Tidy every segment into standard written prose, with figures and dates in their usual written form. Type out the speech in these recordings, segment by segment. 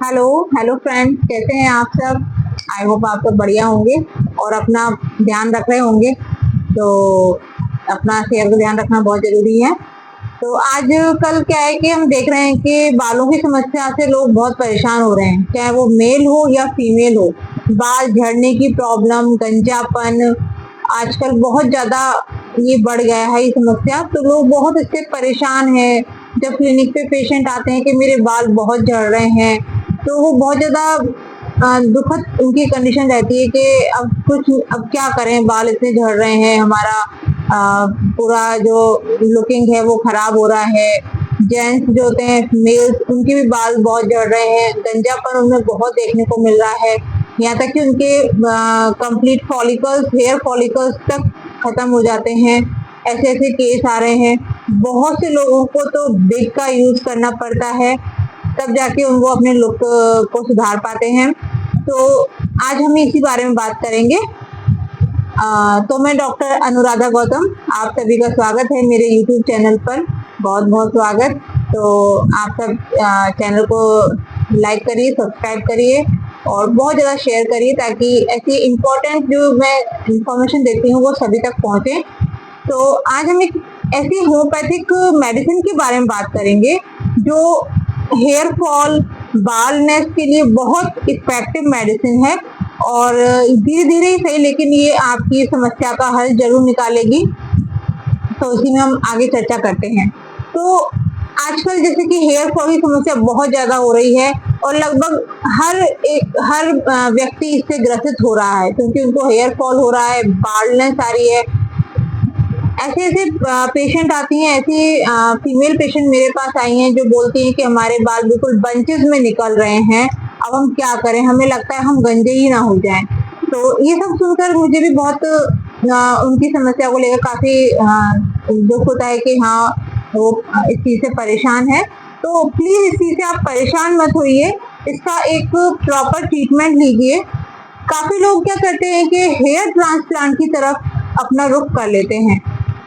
Hello hello friends, कैसे हैं आप सब। आई होप आप सब बढ़िया होंगे और अपना ध्यान रख रहे होंगे। तो अपना सेहत का ध्यान रखना बहुत जरूरी है। तो आज कल क्या है कि हम देख रहे हैं कि बालों की समस्या से लोग बहुत परेशान हो रहे हैं, चाहे वो मेल हो या फीमेल हो। बाल झड़ने की प्रॉब्लम, गंजापन आजकल बहुत ज्यादा ये बढ़ गया है ये समस्या। तो लोग बहुत इससे परेशान हैं। जब क्लिनिक पे पेशेंट आते हैं कि मेरे बाल बहुत झड़ रहे हैं, तो वो बहुत ज्यादा दुखद उनकी कंडीशन रहती है कि अब क्या करें, बाल इतने झड़ रहे हैं, हमारा पूरा जो लुकिंग है वो खराब हो रहा है। जेंट्स जो होते हैं मेल्स, उनके भी बाल बहुत झड़ रहे हैं, गंजापन उनमें बहुत देखने को मिल रहा है। यहाँ तक कि उनके कंप्लीट फॉलिकल्स, हेयर फॉलिकल्स तक खत्म हो जाते हैं। ऐसे ऐसे केस आ रहे हैं। बहुत से लोगों को तो बिग का यूज करना पड़ता है, तब जाके उनको अपने लुक को सुधार पाते हैं। तो आज हम इसी बारे में बात करेंगे। तो मैं डॉक्टर अनुराधा गौतम, आप सभी का स्वागत है मेरे यूट्यूब चैनल पर। बहुत बहुत स्वागत। तो आप सब चैनल को लाइक करिए, सब्सक्राइब करिए और बहुत ज़्यादा शेयर करिए, ताकि ऐसी इम्पोर्टेंट जो मैं इंफॉर्मेशन देती हूँ वो सभी तक पहुँचे। तो आज हम एक ऐसी होम्योपैथिक मेडिसिन के बारे में बात करेंगे जो हेयर फॉल, बालनेस के लिए बहुत इफेक्टिव मेडिसिन है और धीरे धीरे ही सही, लेकिन ये आपकी समस्या का हल जरूर निकालेगी। तो इसी में हम आगे चर्चा करते हैं। तो आजकल जैसे कि हेयर फॉल की समस्या बहुत ज्यादा हो रही है और लगभग हर व्यक्ति इससे ग्रसित हो रहा है, क्योंकि उनको हेयर फॉल हो रहा है, बालनेस आ रही है। ऐसे ऐसे पेशेंट आती हैं, ऐसी फीमेल पेशेंट मेरे पास आई हैं जो बोलती हैं कि हमारे बाल बिल्कुल बंचेस में निकल रहे हैं, अब हम क्या करें, हमें लगता है हम गंजे ही ना हो जाएं। तो ये सब सुनकर मुझे भी बहुत उनकी समस्या को लेकर काफी दुख होता है कि हाँ, वो इस चीज से परेशान है। तो प्लीज इस चीज से आप परेशान मत होइए, इसका एक प्रॉपर ट्रीटमेंट लीजिए। काफी लोग क्या करते हैं कि हेयर ट्रांसप्लांट की तरफ अपना रुख कर लेते हैं।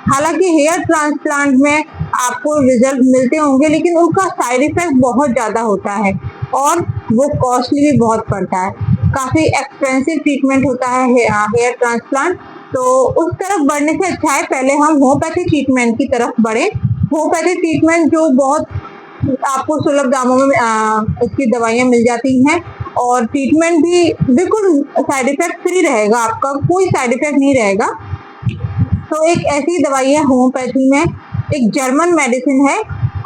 हालांकि हेयर ट्रांसप्लांट में आपको रिजल्ट मिलते होंगे, लेकिन उनका साइड इफेक्ट बहुत ज्यादा होता है और वो कॉस्टली भी बहुत पड़ता है। काफी एक्सपेंसिव ट्रीटमेंट होता है हेयर ट्रांसप्लांट। तो उस तरफ बढ़ने से अच्छा है पहले हम होम्योपैथिक ट्रीटमेंट की तरफ बढ़े। होम्योपैथिक ट्रीटमेंट जो बहुत आपको सुलभ दामों में इसकी दवाइयाँ मिल जाती हैं और ट्रीटमेंट भी बिल्कुल साइड इफेक्ट फ्री रहेगा, आपका कोई साइड इफेक्ट नहीं रहेगा। तो एक ऐसी दवाई है होम्योपैथी में, एक जर्मन मेडिसिन है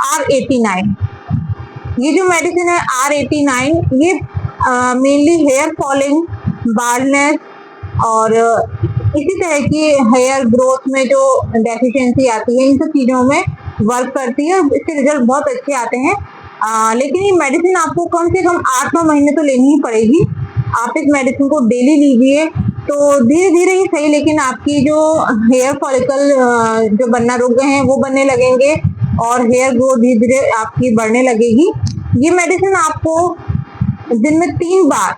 R89। ये जो मेडिसिन है R89, ये मेनली हेयर फॉलिंग, बाल्डनेस और इसी तरह की हेयर ग्रोथ में जो डेफिशिएंसी आती है, इन सब चीजों में वर्क करती है और इसके रिजल्ट बहुत अच्छे आते हैं। लेकिन ये मेडिसिन आपको कम से कम 8-9 महीने तो लेनी ही पड़ेगी। आप इस मेडिसिन को डेली लीजिए तो धीरे धीरे ही सही, लेकिन आपकी जो हेयर फॉलिकल जो बनना रुक गए हैं वो बनने लगेंगे और हेयर ग्रोथ धीरे धीरे आपकी बढ़ने लगेगी। ये मेडिसिन आपको दिन में 3 बार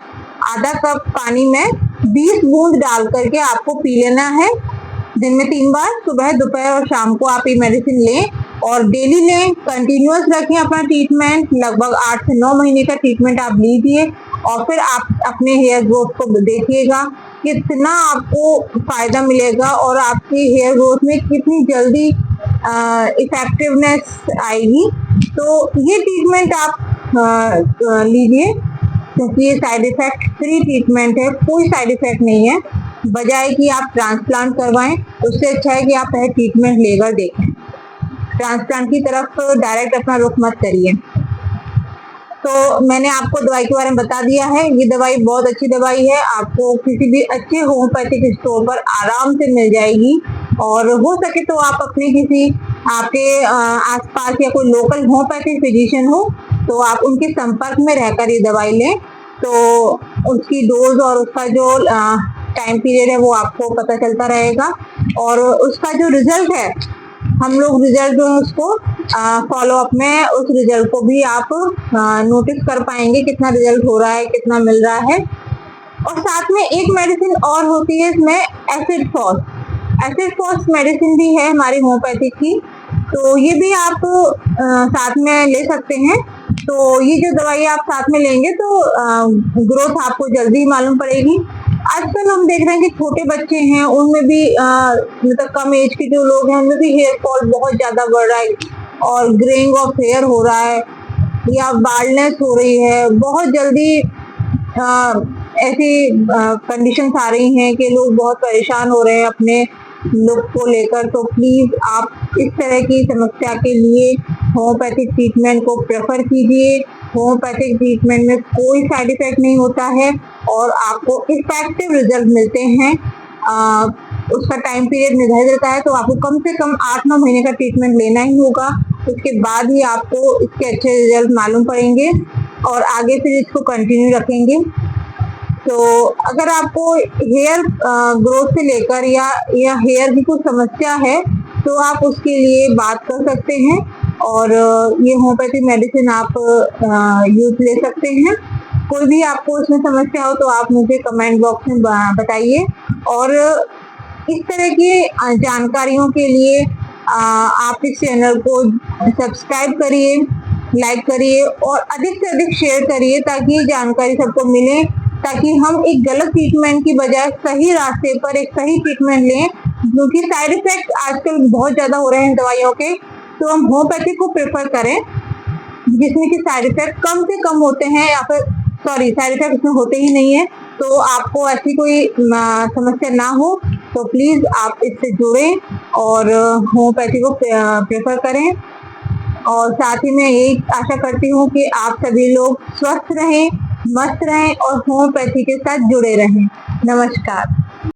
आधा कप पानी में 20 बूंद डाल करके आपको पी लेना है। दिन में 3 बार, सुबह, दोपहर और शाम को आप ये मेडिसिन लें और डेली लें। कंटिन्यूअस रखें अपना ट्रीटमेंट, लगभग 8 से 9 महीने का ट्रीटमेंट आप लीजिए और फिर आप अपने हेयर ग्रोथ को देखिएगा कितना आपको फायदा मिलेगा और आपकी हेयर ग्रोथ में कितनी जल्दी इफेक्टिवनेस आएगी। तो ये ट्रीटमेंट आप लीजिए, क्योंकि ये साइड इफेक्ट फ्री ट्रीटमेंट है, कोई साइड इफेक्ट नहीं है। बजाय कि आप ट्रांसप्लांट करवाएं, उससे अच्छा है कि आप पहले ट्रीटमेंट लेकर देखें। ट्रांसप्लांट की तरफ डायरेक्ट अपना रुख मत करिए। तो मैंने आपको दवाई के बारे में बता दिया है। ये दवाई बहुत अच्छी दवाई है, आपको किसी भी अच्छे होम्योपैथिक स्टोर पर आराम से मिल जाएगी और हो सके तो आप अपने किसी आपके आसपास या कोई लोकल होम्योपैथिक फिजिशियन हो तो आप उनके संपर्क में रहकर ये दवाई लें, तो उसकी डोज और उसका जो टाइम पीरियड है वो आपको पता चलता रहेगा और उसका जो रिजल्ट है, हम लोग रिजल्ट जो है उसको फॉलो अप में उस रिजल्ट को भी आप नोटिस कर पाएंगे, कितना रिजल्ट हो रहा है, कितना मिल रहा है। और साथ में एक मेडिसिन और होती है इसमें, एसिड फॉस मेडिसिन भी है हमारी होम्योपैथिक की, तो ये भी आप साथ में ले सकते हैं। तो ये जो दवाई आप साथ में लेंगे तो ग्रोथ आपको जल्दी मालूम पड़ेगी। आजकल हम देख रहे हैं कि छोटे बच्चे हैं, उनमें भी मतलब कम एज के जो लोग हैं उनमें भी हेयर फॉल बहुत ज्यादा बढ़ रहा है और ग्रेइंग ऑफ हेयर हो रहा है या बाल्डनेस हो रही है। बहुत जल्दी ऐसी कंडीशंस आ रही हैं कि लोग बहुत परेशान हो रहे हैं अपने लुक को लेकर। तो प्लीज आप इस तरह की समस्या के लिए होम्योपैथिक ट्रीटमेंट को प्रेफर कीजिए। होम्योपैथिक ट्रीटमेंट में कोई साइड इफेक्ट नहीं होता है और आपको इफेक्टिव रिजल्ट मिलते हैं। उसका टाइम पीरियड निर्धारित रहता है, तो आपको कम से कम 8-9 महीने का ट्रीटमेंट लेना ही होगा। उसके बाद ही आपको इसके अच्छे रिजल्ट मालूम पड़ेंगे और आगे फिर इसको कंटिन्यू रखेंगे। तो अगर आपको हेयर ग्रोथ से लेकर या हेयर की कुछ समस्या है तो आप उसके लिए बात कर सकते हैं और ये होम्योपैथिक मेडिसिन आप यूज ले सकते हैं। कोई भी आपको उसमें समस्या हो तो आप मुझे कमेंट बॉक्स में बताइए और इस तरह की जानकारियों के लिए आप इस चैनल को सब्सक्राइब करिए, लाइक करिए और अधिक से अधिक शेयर करिए ताकि जानकारी सबको मिले, ताकि हम एक गलत ट्रीटमेंट की बजाय सही रास्ते पर एक सही ट्रीटमेंट लें। क्योंकि साइड इफेक्ट आजकल बहुत ज्यादा हो रहे हैं दवाइयों के, तो हम होम्योपैथिक को प्रेफर करें जिसमें कि साइड इफेक्ट कम से कम होते हैं या फिर साइड इफेक्ट उसमें होते ही नहीं है। तो आपको ऐसी कोई समस्या ना हो तो प्लीज आप इससे जुड़ें और होम्योपैथी को प्रेफर करें। और साथ ही मैं यही आशा करती हूँ कि आप सभी लोग स्वस्थ रहें, मस्त रहें और होम्योपैथी के साथ जुड़े रहें। नमस्कार।